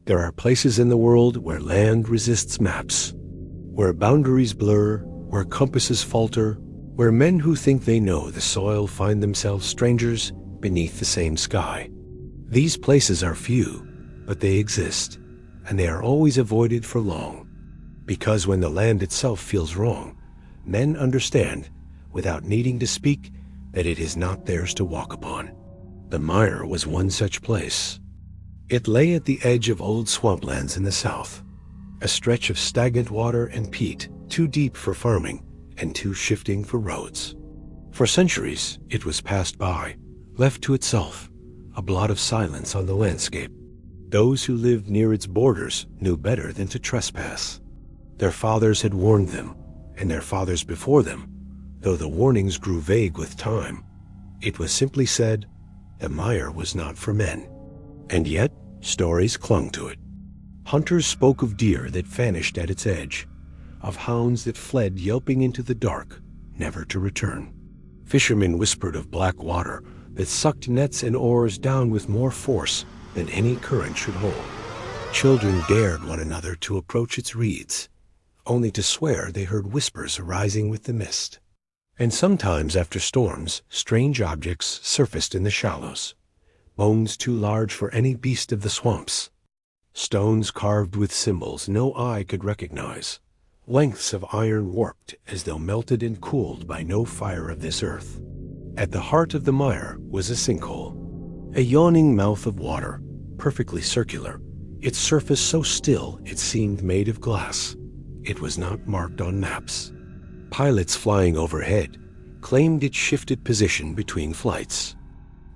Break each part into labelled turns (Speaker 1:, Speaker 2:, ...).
Speaker 1: There are places in the world where land resists maps, where boundaries blur, where compasses falter, where men who think they know the soil find themselves strangers beneath the same sky. These places are few, but they exist, and they are always avoided for long. Because when the land itself feels wrong, men understand, without needing to speak, that it is not theirs to walk upon. The Mire was one such place. It lay at the edge of old swamplands in the south, a stretch of stagnant water and peat too deep for farming and too shifting for roads. For centuries, it was passed by, left to itself, a blot of silence on the landscape. Those who lived near its borders knew better than to trespass. Their fathers had warned them, and their fathers before them, though the warnings grew vague with time. It was simply said, the Mire was not for men. And yet, stories clung to it. Hunters spoke of deer that vanished at its edge, of hounds that fled yelping into the dark, never to return. Fishermen whispered of black water that sucked nets and oars down with more force than any current should hold. Children dared one another to approach its reeds, only to swear they heard whispers arising with the mist. And sometimes after storms, strange objects surfaced in the shallows, bones too large for any beast of the swamps, stones carved with symbols no eye could recognize, lengths of iron warped as though melted and cooled by no fire of this earth. At the heart of the Mire was a sinkhole, a yawning mouth of water, perfectly circular, its surface so still it seemed made of glass. It was not marked on maps. Pilots flying overhead claimed it shifted position between flights.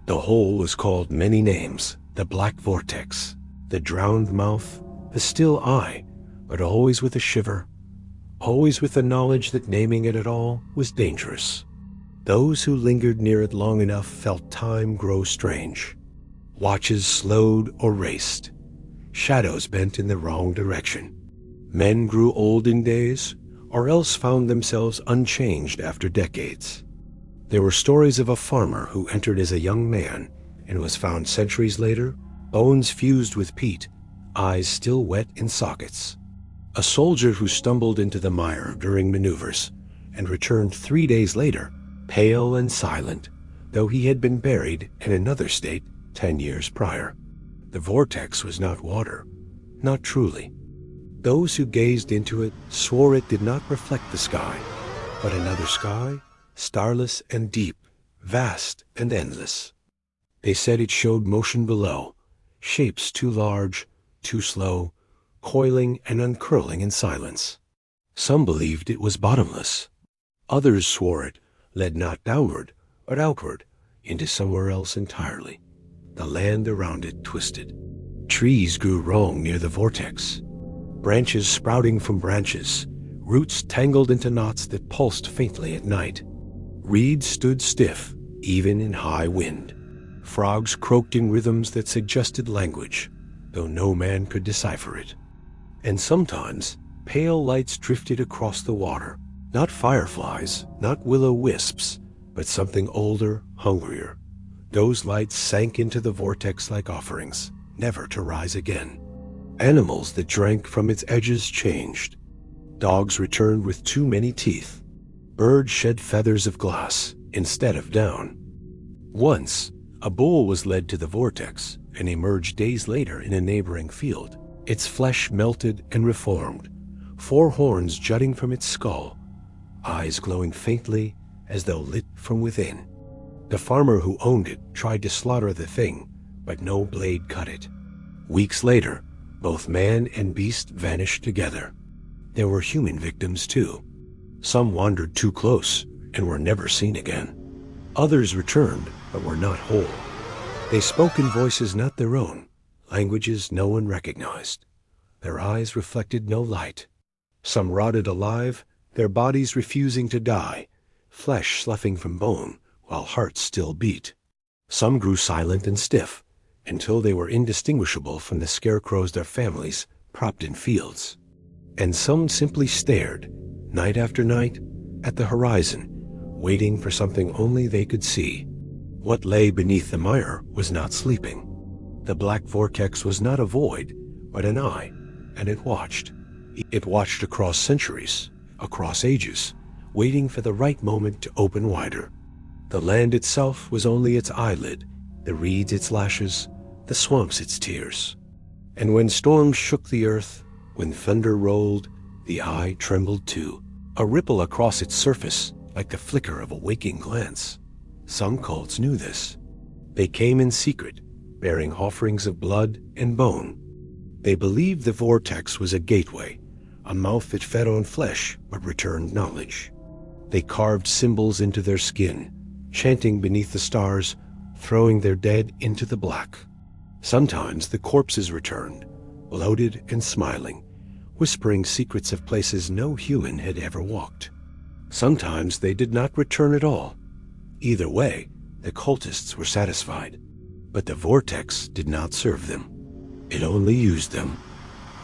Speaker 1: The hole was called many names, the Black Vortex, the drowned mouth, the still eye, but always with a shiver, always with the knowledge that naming it at all was dangerous. Those who lingered near it long enough felt time grow strange. Watches slowed or raced. Shadows bent in the wrong direction. Men grew old in days, or else found themselves unchanged after decades. There were stories of a farmer who entered as a young man and was found centuries later, bones fused with peat, eyes still wet in sockets. A soldier who stumbled into the Mire during maneuvers and returned 3 days later, pale and silent, though he had been buried in another state 10 years prior. The vortex was not water, not truly. Those who gazed into it swore it did not reflect the sky, but another sky, starless and deep, vast and endless. They said it showed motion below, shapes too large, too slow, coiling and uncurling in silence. Some believed it was bottomless. Others swore it led not downward, but outward, into somewhere else entirely. The land around it twisted. Trees grew wrong near the vortex, branches sprouting from branches, roots tangled into knots that pulsed faintly at night. Reeds stood stiff, even in high wind. Frogs croaked in rhythms that suggested language, though no man could decipher it. And sometimes, pale lights drifted across the water, not fireflies, not will-o'-wisps, but something older, hungrier. Those lights sank into the vortex like offerings, never to rise again. Animals that drank from its edges changed. Dogs returned with too many teeth. Birds shed feathers of glass instead of down. Once, a bull was led to the vortex and emerged days later in a neighboring field. Its flesh melted and reformed, 4 horns jutting from its skull, eyes glowing faintly as though lit from within. The farmer who owned it tried to slaughter the thing, but no blade cut it. Weeks later, both man and beast vanished together. There were human victims too. Some wandered too close and were never seen again. Others returned, but were not whole. They spoke in voices not their own, languages no one recognized. Their eyes reflected no light. Some rotted alive, their bodies refusing to die, flesh sloughing from bone while hearts still beat. Some grew silent and stiff, until they were indistinguishable from the scarecrows their families propped in fields. And some simply stared, night after night, at the horizon, waiting for something only they could see. What lay beneath the Mire was not sleeping. The Black Vortex was not a void, but an eye, and it watched. It watched across centuries, across ages, waiting for the right moment to open wider. The land itself was only its eyelid, the reeds its lashes, the swamps its tears. And when storms shook the earth, when thunder rolled, the eye trembled too, a ripple across its surface like the flicker of a waking glance. Some cults knew this. They came in secret, bearing offerings of blood and bone. They believed the vortex was a gateway, a mouth that fed on flesh but returned knowledge. They carved symbols into their skin, chanting beneath the stars, throwing their dead into the black. Sometimes the corpses returned, bloated and smiling, whispering secrets of places no human had ever walked. Sometimes they did not return at all. Either way, the cultists were satisfied. But the vortex did not serve them. It only used them.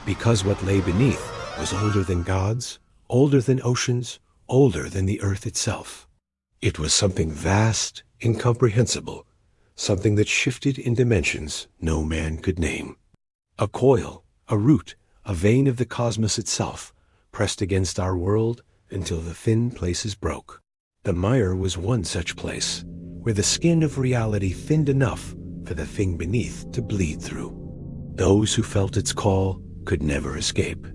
Speaker 1: Because what lay beneath was older than gods, older than oceans, older than the earth itself. It was something vast, incomprehensible, something that shifted in dimensions no man could name. A coil, a root, a vein of the cosmos itself, pressed against our world until the thin places broke. The mire was one such place, where the skin of reality thinned enough for the thing beneath to bleed through. Those who felt its call could never escape.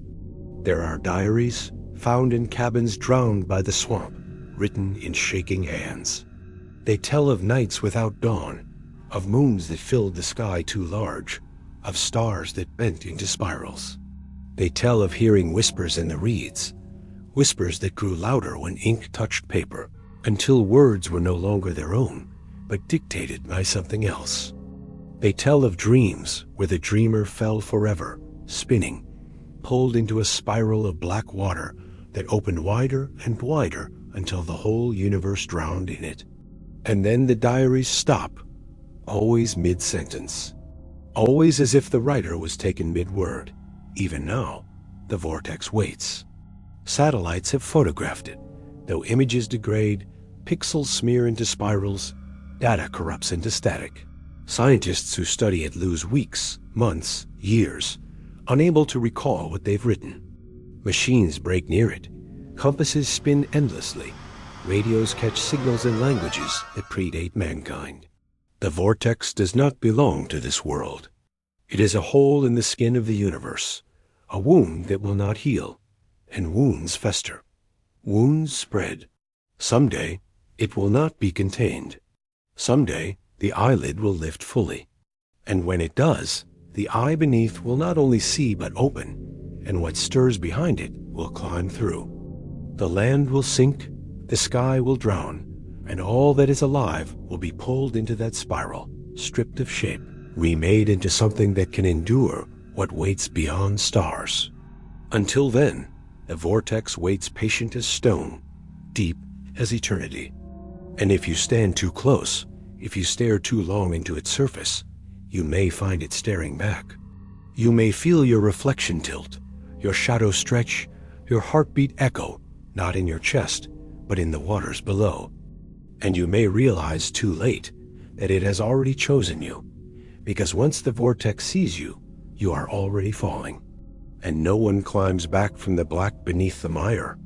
Speaker 1: There are diaries found in cabins drowned by the swamp, written in shaking hands. They tell of nights without dawn, of moons that filled the sky too large, of stars that bent into spirals. They tell of hearing whispers in the reeds, whispers that grew louder when ink touched paper, until words were no longer their own, but dictated by something else. They tell of dreams where the dreamer fell forever, spinning, pulled into a spiral of black water that opened wider and wider until the whole universe drowned in it. And then the diaries stop, always mid-sentence, always as if the writer was taken mid-word. Even now, the vortex waits. Satellites have photographed it. Though images degrade, pixels smear into spirals, data corrupts into static. Scientists who study it lose weeks, months, years, unable to recall what they've written. Machines break near it. Compasses spin endlessly. Radios catch signals in languages that predate mankind. The vortex does not belong to this world. It is a hole in the skin of the universe, a wound that will not heal, and wounds fester. Wounds spread. Someday, it will not be contained. Someday, the eyelid will lift fully. And when it does, the eye beneath will not only see but open, and what stirs behind it will climb through. The land will sink, the sky will drown, and all that is alive will be pulled into that spiral, stripped of shape, remade into something that can endure what waits beyond stars. Until then, the vortex waits patient as stone, deep as eternity. And if you stand too close, if you stare too long into its surface, you may find it staring back. You may feel your reflection tilt, your shadow stretch, your heartbeat echo, not in your chest, but in the waters below. And you may realize too late that it has already chosen you, because once the vortex sees you, you are already falling. And no one climbs back from the black beneath the mire.